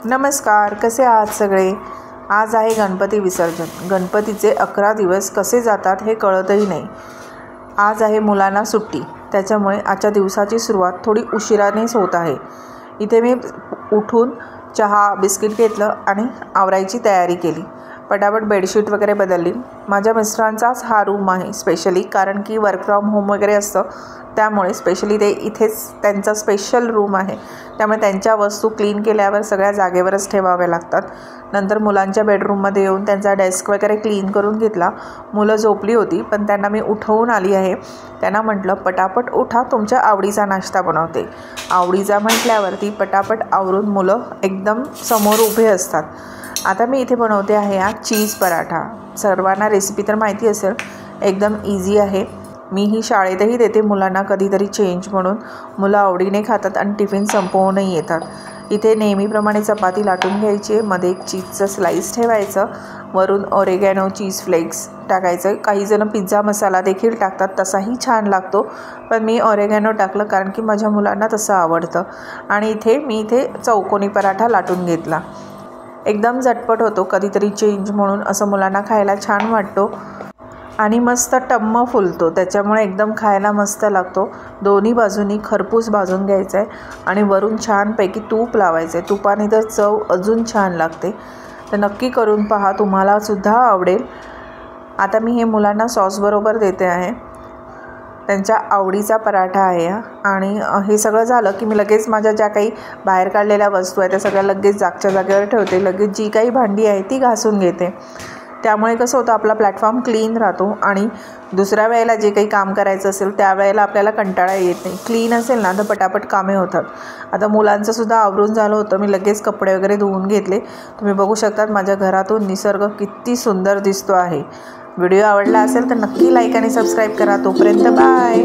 नमस्कार, कसे आहात सगळे। आज आहे गणपती विसर्जन। गणपतीचे 11 दिवस कसे जातात हे कळतही नाही। आज आहे मुलांना सुट्टी, त्याच्यामुळे आजच्या दिवसाची सुरुवात थोडी उशिरानेच होत आहे। इथे मी उठून चहा बिस्किट घेतलं आणि आवरायची तयारी केली। पटापट बेडशीट वगैरे बदलली। माझ्या मिस्टरांचाच हा रूम आहे स्पेशली, कारण की वर्क फ्रॉम होम वगैरे असतं, त्यामुळे स्पेशली ते इथेच त्यांचा स्पेशल रूम आहे। त्यामुळे त्यांच्या वस्तू क्लीन केल्यावर सगळ्या जागेवरच ठेवाव्या लागतात। नंतर मुलांच्या बेडरूममध्ये येऊन त्यांचा डेस्क वगैरे क्लीन करून घेतला। मुलं झोपली होती, पण त्यांना मी उठवून आली आहे। त्यांना म्हटलं पटापट उठा, तुमच्या आवडीचा नाश्ता बनवते। आवडीचा म्हटल्यावरती पटापट आवरून मुलं एकदम समोर उभे असतात। आता मी इथे बनवते आहे हा चीज पराठा। सर्वांना रेसिपी तर माहिती असेल, एकदम इझी आहे। मी ही शाळेतही देते मुलांना कधीतरी चेंज म्हणून। मुलं आवडीने खातात आणि टिफिन संपवूनही येतात। इथे नेहमीप्रमाणे चपाती लाटून घ्यायची, मध्ये एक चीजचं स्लाईस ठेवायचं, वरून ऑरेगॅनो चीज फ्लेक्स टाकायचं। काही जण पिझ्झा मसाला देखील टाकतात, तसाही छान लागतो, पण मी ऑरेगॅनो टाकलं कारण की माझ्या मुलांना तसं आवडतं। आणि मी इथे चौकोनी पराठा लाटून घेतला। एकदम झटपट होतो, कधीतरी चेंज म्हणून असं मुलांना खायला छान वाटतो आणि मस्त टम्म फुलतो, त्याच्यामुळे एकदम खायला मस्त लागतो। दोन्ही बाजूनी खरपूस भाजून घ्यायचं आहे आणि वरून छानपैकी तूप लावायचं आहे। तुपाने तर चव अजून छान लागते, तर नक्की करून पहा, तुम्हालासुद्धा आवडेल। आता मी हे मुलांना सॉसबरोबर देते आहे। त्यांच्या आवडीचा पराठा आहे आणि हे सगळं झालं की मी लगेच माझ्या ज्या काही बाहेर काढलेल्या वस्तू आहेत त्या सगळ्या लगेच जागच्या जागेवर ठेवते। लगेच जी काही भांडी आहे ती घासून घेते। त्यामुळे कसं होतं, आपला प्लॅटफॉर्म क्लीन राहतो आणि दुसऱ्या वेळेला जे काही काम करायचं असेल त्यावेळेला आपल्याला कंटाळा येत नाही। क्लीन असेल ना तर पटापट कामे होतात। आता मुलांचंसुद्धा आवरून झालं होतं, मी लगेच कपडे वगैरे धुवून घेतले। तुम्ही बघू शकतात माझ्या घरातून निसर्ग किती सुंदर दिसतो आहे। व्हिडिओ आवडला असेल तर नक्की लाईक आणि सबस्क्राईब करा। तोपर्यंत बाय।